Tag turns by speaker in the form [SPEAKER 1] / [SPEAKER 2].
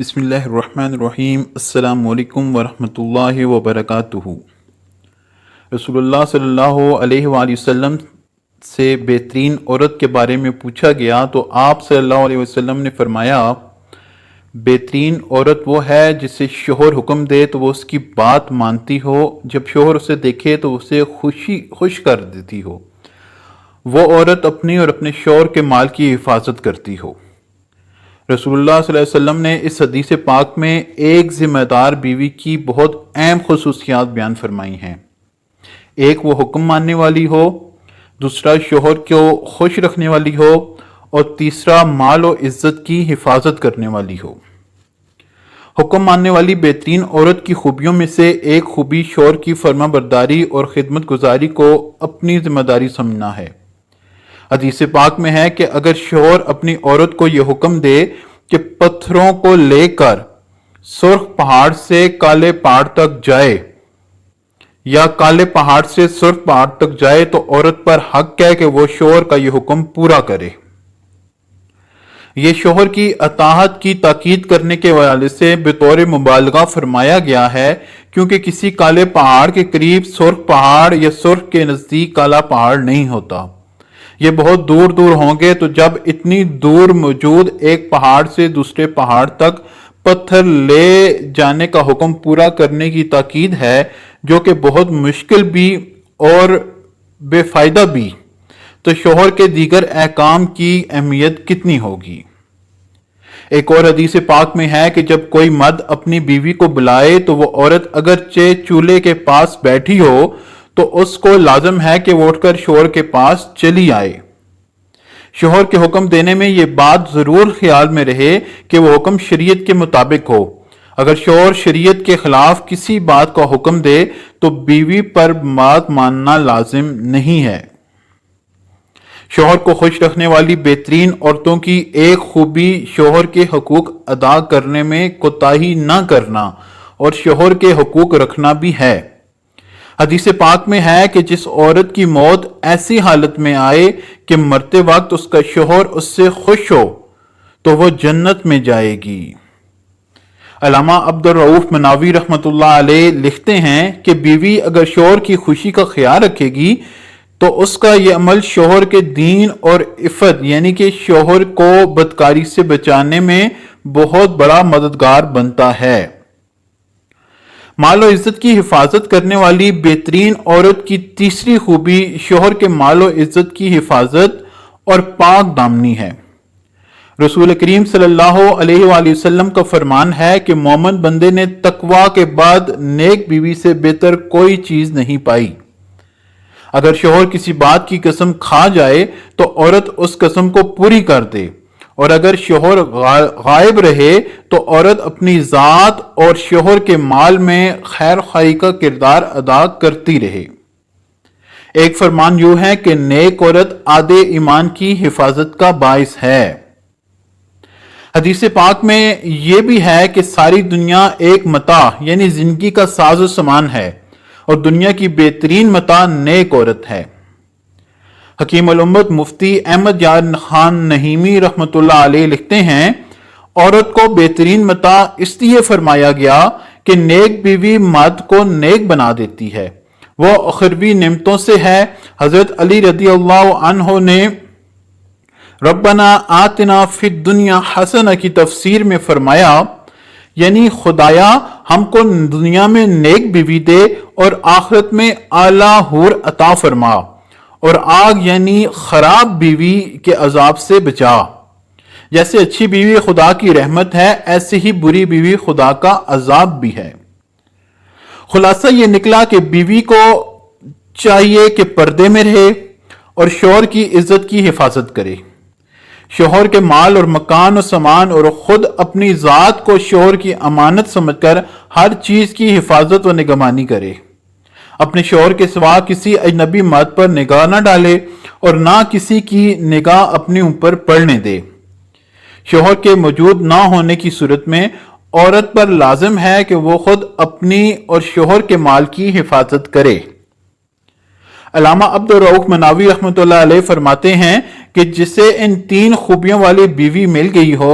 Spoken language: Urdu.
[SPEAKER 1] بسم اللہ الرحمن الرحیم۔ السلام علیکم ورحمۃ اللہ وبرکاتہ۔ رسول اللہ صلی اللہ علیہ وآلہ وسلم سے بہترین عورت کے بارے میں پوچھا گیا تو آپ صلی اللہ علیہ وسلم نے فرمایا، بہترین عورت وہ ہے جسے شوہر حکم دے تو وہ اس کی بات مانتی ہو، جب شوہر اسے دیکھے تو اسے خوش کر دیتی ہو، وہ عورت اپنی اور اپنے شوہر کے مال کی حفاظت کرتی ہو۔ رسول اللہ صلی اللہ علیہ وسلم نے اس حدیث پاک میں ایک ذمہ دار بیوی کی بہت اہم خصوصیات بیان فرمائی ہیں۔ ایک، وہ حکم ماننے والی ہو، دوسرا شوہر کو خوش رکھنے والی ہو، اور تیسرا مال و عزت کی حفاظت کرنے والی ہو۔ حکم ماننے والی بہترین عورت کی خوبیوں میں سے ایک خوبی شوہر کی فرما برداری اور خدمت گزاری کو اپنی ذمہ داری سمجھنا ہے۔ حدیث پاک میں ہے کہ اگر شوہر اپنی عورت کو یہ حکم دے کہ پتھروں کو لے کر سرخ پہاڑ سے کالے پہاڑ تک جائے یا کالے پہاڑ سے سرخ پہاڑ تک جائے تو عورت پر حق ہے کہ وہ شوہر کا یہ حکم پورا کرے۔ یہ شوہر کی اطاعت کی تاکید کرنے کے حوالے سے بطور مبالغہ فرمایا گیا ہے، کیونکہ کسی کالے پہاڑ کے قریب سرخ پہاڑ یا سرخ کے نزدیک کالا پہاڑ نہیں ہوتا۔ یہ بہت دور دور ہوں گے، تو جب اتنی دور موجود ایک پہاڑ سے دوسرے پہاڑ تک پتھر لے جانے کا حکم پورا کرنے کی تاکید ہے، جو کہ بہت مشکل بھی اور بے فائدہ بھی، تو شوہر کے دیگر احکام کی اہمیت کتنی ہوگی۔ ایک اور حدیث پاک میں ہے کہ جب کوئی مرد اپنی بیوی کو بلائے تو وہ عورت اگرچہ چولہے کے پاس بیٹھی ہو تو اس کو لازم ہے کہ وہ اٹھ کر شوہر کے پاس چلی آئے۔ شوہر کے حکم دینے میں یہ بات ضرور خیال میں رہے کہ وہ حکم شریعت کے مطابق ہو۔ اگر شوہر شریعت کے خلاف کسی بات کا حکم دے تو بیوی پر بات ماننا لازم نہیں ہے۔ شوہر کو خوش رکھنے والی بہترین عورتوں کی ایک خوبی شوہر کے حقوق ادا کرنے میں کوتاہی نہ کرنا اور شوہر کے حقوق رکھنا بھی ہے۔ حدیث پاک میں ہے کہ جس عورت کی موت ایسی حالت میں آئے کہ مرتے وقت اس کا شوہر اس سے خوش ہو تو وہ جنت میں جائے گی۔ علامہ عبدالرؤف مناوی رحمۃ اللہ علیہ لکھتے ہیں کہ بیوی اگر شوہر کی خوشی کا خیال رکھے گی تو اس کا یہ عمل شوہر کے دین اور عفت یعنی کہ شوہر کو بدکاری سے بچانے میں بہت بڑا مددگار بنتا ہے۔ مال و عزت کی حفاظت کرنے والی بہترین عورت کی تیسری خوبی شوہر کے مال و عزت کی حفاظت اور پاک دامنی ہے۔ رسول کریم صلی اللہ علیہ وآلہ وسلم کا فرمان ہے کہ مومن بندے نے تقوی کے بعد نیک بیوی سے بہتر کوئی چیز نہیں پائی۔ اگر شوہر کسی بات کی قسم کھا جائے تو عورت اس قسم کو پوری کر دے، اور اگر شوہر غائب رہے تو عورت اپنی ذات اور شوہر کے مال میں خیر خواہی کا کردار ادا کرتی رہے۔ ایک فرمان یوں ہے کہ نیک عورت آدھے ایمان کی حفاظت کا باعث ہے۔ حدیث پاک میں یہ بھی ہے کہ ساری دنیا ایک متاع یعنی زندگی کا ساز و سامان ہے، اور دنیا کی بہترین متاع نیک عورت ہے۔ حکیم الامت مفتی احمد یار خان نہیمی رحمۃ اللہ علیہ لکھتے ہیں، عورت کو بہترین متاع اس لیے فرمایا گیا کہ نیک بیوی مرد کو نیک بنا دیتی ہے، وہ اخروی نعمتوں سے ہے۔ حضرت علی رضی اللہ عنہ نے ربنا آتنا فی الدنیا حسنہ کی تفسیر میں فرمایا، یعنی خدایا ہم کو دنیا میں نیک بیوی دے اور آخرت میں اعلیٰ حور عطا فرما، اور آگ یعنی خراب بیوی کے عذاب سے بچا۔ جیسے اچھی بیوی خدا کی رحمت ہے، ایسے ہی بری بیوی خدا کا عذاب بھی ہے۔ خلاصہ یہ نکلا کہ بیوی کو چاہیے کہ پردے میں رہے اور شوہر کی عزت کی حفاظت کرے، شوہر کے مال اور مکان و سامان اور خود اپنی ذات کو شوہر کی امانت سمجھ کر ہر چیز کی حفاظت و نگہبانی کرے، اپنے شوہر کے سوا کسی اجنبی مرد پر نگاہ نہ ڈالے اور نہ کسی کی نگاہ اپنے اوپر پڑنے دے۔ شوہر کے موجود نہ ہونے کی صورت میں عورت پر لازم ہے کہ وہ خود اپنی اور شوہر کے مال کی حفاظت کرے۔ علامہ عبدالرؤف مناوی رحمۃ اللہ علیہ فرماتے ہیں کہ جسے ان تین خوبیوں والی بیوی مل گئی ہو